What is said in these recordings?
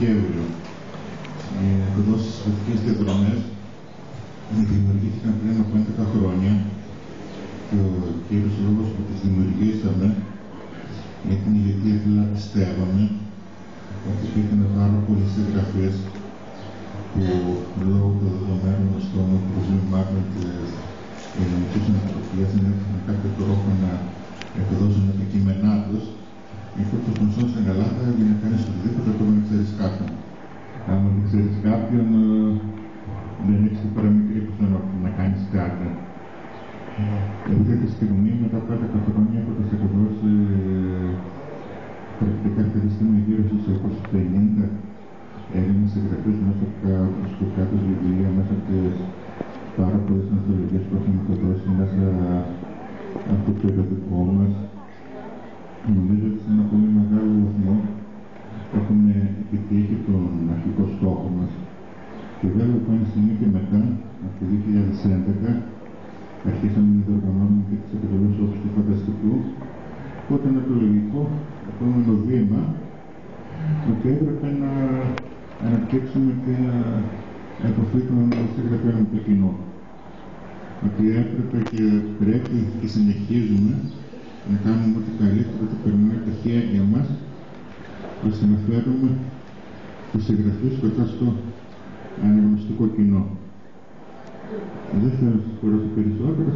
Δεκέμβριο. Εδώ στις σχετικές διαδρομές δημιουργήθηκαν πριν από 11 χρόνια και ο κύριος λόγος που τις δημιουργήσαμε ήταν γιατί απλά πιστεύαμε ότι υπήρχαν πάρα πολλές συγγραφείς που λόγω των δεδομένων των προβλημάτων της ελληνικής νοοτροπίας δεν είχαν κάποιο τρόπο να εκδώσουν τα κείμενά τους. இப்போ το γνωστό στην Ελλάδα για να κάνεις οτιδήποτε ακόμα να ξέρεις κάποιον. Άμα δεν ξέρεις κάποιον, δεν έχεις την παραμικρή πιθανότητα να κάνεις κάτι. Αυτή τη στιγμή, μετά από 11 χρόνια, έχοντας εκδώσει πρακτικά αυτή τη στιγμή γύρω στους 250 Έλληνες συγγραφείς μέσα από τα προσωπικά τους βιβλία, μέσα από τις πάρα πολλές ανθολογίες που έχουμε εκδώσει μέσα από το περιοδικό μας. Νομίζω ότι σε ένα πολύ μεγάλο βαθμό έχουμε επιτύχει τον αρχικό στόχο μας. Και βέβαια από ένα σημείο και μετά, από το 2011, αρχίσαμε να διοργανώνουμε και τις εκδηλώσεις όπως του φανταστικού, που ήταν το λογικό επόμενο βήμα, ότι έπρεπε να αναπτύξουμε και επαφή των συγγραφέων με το κοινό. Ότι έπρεπε και πρέπει και συνεχίζουμε να κάνουμε ό,τι καλύτερο ότι περνάει τα χέρια μας, ώστε να φέρουμε τους συγγραφείς κοντά στο αναγνωστικό κοινό. Δεν θέλω να σας χωράσω περισσότερο,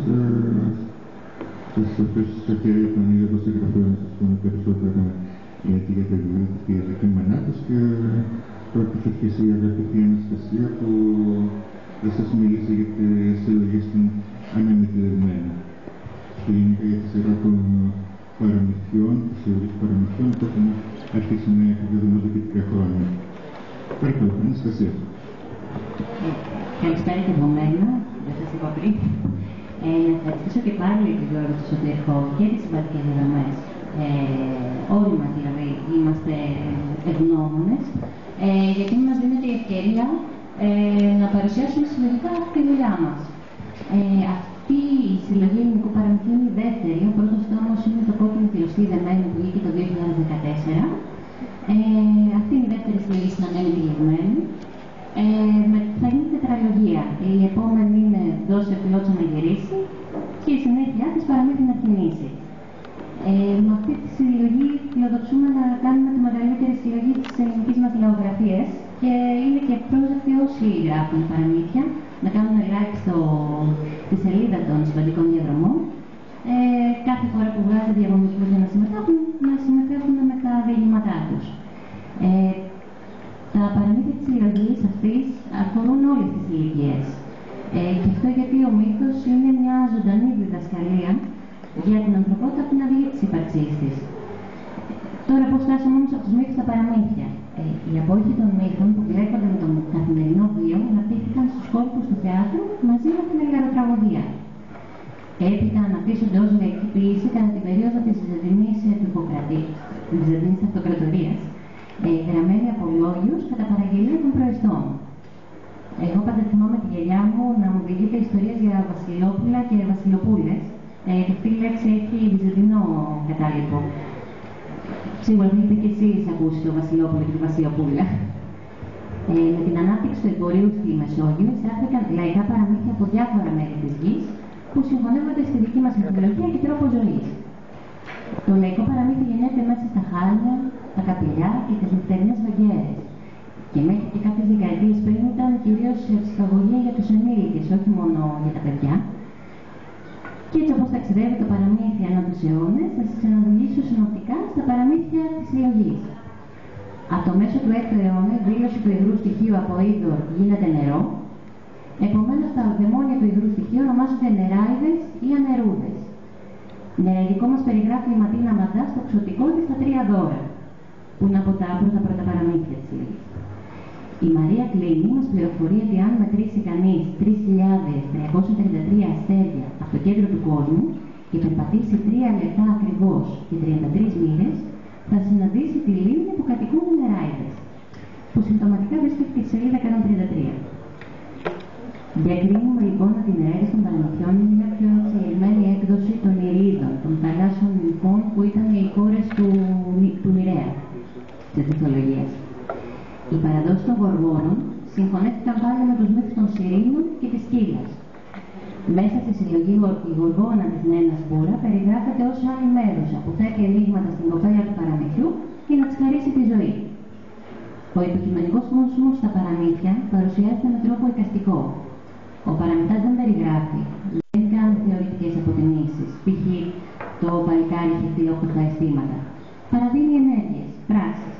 σας αφήσω στις ευκαιρίες των ίδιων συγγραφέων να σας πούμε περισσότερα γιατί για τα βιβλία τους και για τα κείμενά τους και πρόκειται και η αγαπητή Αναστασία που θα σας μιλήσει για τη συλλογή στην αναμετρημένη. Και γενικά για τη σειρά των παραμυθιών, της συλλογής παραμυθιών που έχουμε αρχίσει να εκδηλώνουμε εδώ και 3 χρόνια. Παρακαλώ, Αναστασία. Καλησπέρα και από μένα, δεν σας είπα πριν. Να ευχαριστήσω και πάλι τον Γιώργο του Σωτηρχό και τις συμπατικές διαδρομές. Όλοι μας δηλαδή είμαστε ευγνώμονες, γιατί μας δίνεται η ευκαιρία να παρουσιάσουμε συλλογικά τη δουλειά μας. Αυτή η συλλογή ελληνικού παραμυθιού είναι η δεύτερη, ο πρώτος τόμος είναι το Κόκκινο Κλωστή δεμένο που βγήκε το 2014. Αυτή είναι η δεύτερη συλλογή στην Ανέμη Τυλιγμένη. Θα γίνει τετραλογία. Η επόμενη είναι «Δώσε πλότσα να γυρίσει» και η συνέχεια της «Παραμύθι να κινήσει». Με αυτή τη συλλογή φιλοδοξούμε να κάνουμε τη μεγαλύτερη συλλογή της ελληνικής μας λαογραφίας και είναι και πρόσδεκτοι όσοι γράφουν παραμύθια να κάνουν like στη σελίδα των συμπαντικών διαδρομών. Κάθε φορά που βγάζει διαγωνισμούς για να συμμετέχουν με τα διηγήματά τους. Τα παραμύθια της συλλογής αυτής αφορούν όλες τις ηλικίες. Και αυτό γιατί ο μύθος είναι μια ζωντανή διδασκαλία για την ανθρωπότητα από την αυγή της ύπαρξής της. Τώρα πώς φτάσαμε όμως από τους μύθους στα παραμύθια. Οι απόϊχοι των μύθων που μπλέκονται με τον καθημερινό βίο αναπτύχθηκαν στους κόλπους του θεάτρου μαζί με την ελληνοτραγωδία. Έπειτα αναπτύσσονται ως λαϊκή ποιήση κατά την περίοδο της Βυζαντινής Αυτοκρατορίας, γραμμένη από λόγιους κατά παραγγελία των προεστών. Εγώ πάντα θυμάμαι τη γιαγιά μου να μου διηγείται ιστορίες για βασιλόπουλα και βασιλοπούλες. Και αυτή η λέξη έχει βυζαντινό κατάλοιπο. Σίγουρα δεν είπε και εσείς ακούσει το βασιλόπουλο και τη βασιλοπούλα. Με την ανάπτυξη του εμπορίου στη Μεσόγειο εισάχθηκαν λαϊκά παραμύθια από διάφορα μέρη της γης που συγχωνεύονται στη δική μας μυθολογία και τρόπο ζωής. Το λαϊκό παραμύθι γεννιέται μέσα στα χάλια, τα καπηλιά και τις νυχτερινές βαγγέρες. Και μέχρι και κάποιες δεκαετίες πριν ήταν κυρίως ψυχαγωγία για τους ενήλικες, όχι μόνο για τα παιδιά. Και έτσι όπως ταξιδεύει το παραμύθι ανά τους αιώνες, θα σας ξαναδουλήσω συνοπτικά στα παραμύθια της συλλογής. Από το μέσο του 6ου αιώνα, η δήλωση του υγρού στοιχείου από είδωρ γίνεται νερό. Επομένως, τα δαιμόνια του υγρού στοιχείου ονομάζονται νεράιδες ή ανερούδες. Νεραϊκό μας περιγράφει η Ματίνα Μαντά στο Ξωτικό της τα 3 δώρα, που είναι από τα πρώτα παραμύθια της συλλογής. Η Μαρία Κλίνη μας πληροφορεί ότι αν μετρήσει κανείς 3.333 αστέρια από το κέντρο του κόσμου και περπατήσει 3 λεπτά ακριβώς και 33 μοίρες, θα συναντήσει τη λίμνη που κατοικούν οι νεράιδες, που συμπτωματικά βρίσκεται στη σελίδα 133. Διακρίνουμε λοιπόν ότι οι νεράιδες των παραμυθιών είναι μια πιο εξελιγμένη έκδοση των Ηρίδων, των θαλάσσιων νυμφών που ήταν οι κόρες του Μοιραία της μυθολογίας. Οι παραδόσεις των Γοργόνων συγχωνεύτηκαν πάλι με τους μύθους των Σιρήνων και της Σκύλας. Μέσα στη συλλογή «Η Γοργόνα» της Νένας Μπούρα περιγράφεται ως άλλη μέρουσα που θέτει ενίγματα στην κοπέλα του παραμυθιού για να της χαρίσει τη ζωή. Ο υποκειμενικός κόσμος στα παραμύθια παρουσιάζεται με τρόπο εικαστικό. Ο παραμυθάς δεν περιγράφει, δεν κάνει θεωρητικές αποτιμήσεις, π.χ. το παλικάρι έχει 8 αισθήματα. Παραδίνει ενέργειες, πράξεις.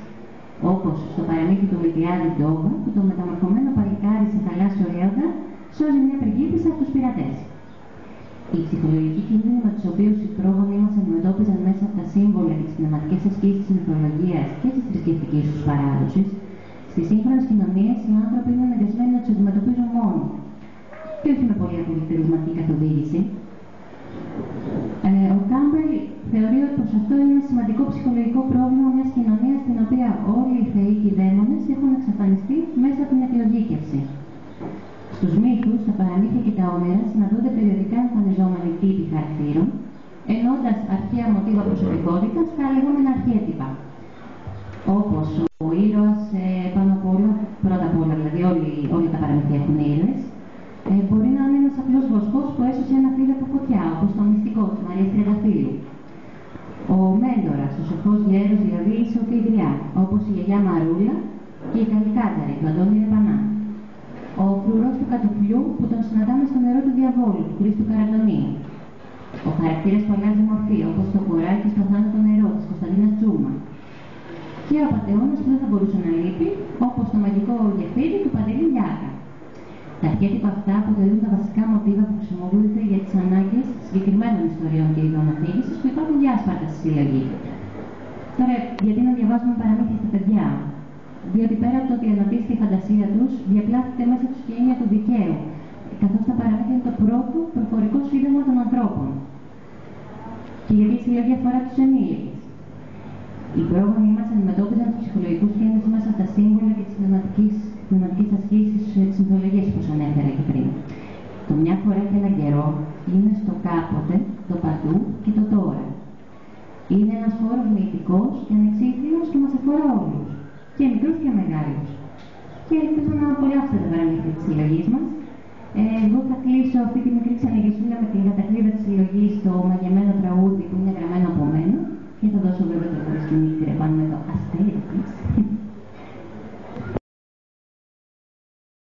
Όπως στο παραμύθι του Μιλτιάδη Ντόβα, που το μεταμορφωμένο παλικάρι σε θαλάσσιο έρωτα σώζει μια πριγκίπισσα από τους πειρατές. Οι ψυχολογικοί κίνδυνοι με τους οποίους οι πρόγονοι μας αντιμετώπιζαν μέσα από τα σύμβολα και τις πνευματικές ασκήσεις της μυθολογίας και της θρησκευτικής τους παράδοσης, στις σύγχρονες κοινωνίες οι άνθρωποι είναι αναγκασμένοι να τους αντιμετωπίζουν μόνοι και όχι με πολύ αποτελεσματική καθοδήγηση. Ο Κάμπελ θεωρεί πως αυτό είναι ένα σημαντικό ψυχολογικό πρόβλημα μιας κοινωνίας στην οποία όλοι οι θεοί και οι δαίμονες έχουν εξαφανιστεί μέσα από την εκλογήκευση. Στους μύθους, τα παραμύθια και τα όνειρα συναντούνται περιοδικά εμφανιζόμενοι τύποι χαρακτήρων, εννοώντας αρχαία μοτίβα προσωπικότητας τα λεγόμενα αρχέτυπα. Όπως ο ήρωας πάνω απ' όλα, πρώτα απ' όλα, δηλαδή όλοι τα παραμύθια έχουν ήρωες, μπορεί να είναι ένας απλός βοσκός που έσωσε ένα φίδι από φωτιά, όπως το μυστικό της Μαρίας Τριανταφύλου. Ο Μέντορας, ο σοφός γέρος, δηλαδή η σοφή γριά, όπως η γιαγιά Μαρούλα και η Καλικάταρη, του Αντώνη Ρεπανά. Ο φρουρός του κατοφλιού που τον συναντάμε στο νερό του διαβόλου, του Χρήστου Καραντονίου. Ο χαρακτήρας που αλλάζει μορφή, όπως το κοράκι στο θάνατο νερό της Κωνσταντίνας Τζούμα. Και ο απατεώνας που δεν θα μπορούσε να λείπει, όπως το μαγικό γεφύρι του Παντελή Λιάκα. Τα αρχέτυπα αυτά αποτελούν τα βασικά μοτίβα που χρησιμοποιούνται για τις ανάγκες συγκεκριμένων ιστοριών και ειδών αφήγησης που υπάρχουν διάσπαρτα στη συλλογή. Τώρα, γιατί να διαβάζουμε παραμύθια στα παιδιά? Διότι πέρα από το ότι αναπτύσσεται η φαντασία τους, διαπλάθεται μέσα τους και η έννοια του δικαίου, καθώς τα παραμύθια είναι το πρώτο προφορικό σύνταγμα των ανθρώπων. Και γιατί η συλλογή αφορά τους ενήλικες. Οι πρόγονοι μας αντιμετώπιζαν τους ψυχολογικούς κίνδυνους μέσα από τα σύμβολα και τις πνευματικές ασκήσεις της μυθολογίας που σας ανέφερα και πριν. Το μια φορά και έναν καιρό είναι στο κάποτε, το παντού και το τώρα. Είναι ένας χώρος μυητικός και ανεξίθριος και μας αφορά όλους, και μικρούς και μεγάλους. Και ελπίζω να απολαύσετε τα παραμύθια της συλλογής μας. Εγώ θα κλείσω αυτή τη μικρή ξαναγεσούλα με την κατακλείδα της συλλογής στο μαγεμένο τραγούδι που είναι γραμμένο από μένα και θα δώσω βέβαια το λόγο στην Νίκη Ρεπάνου με το αστέρι.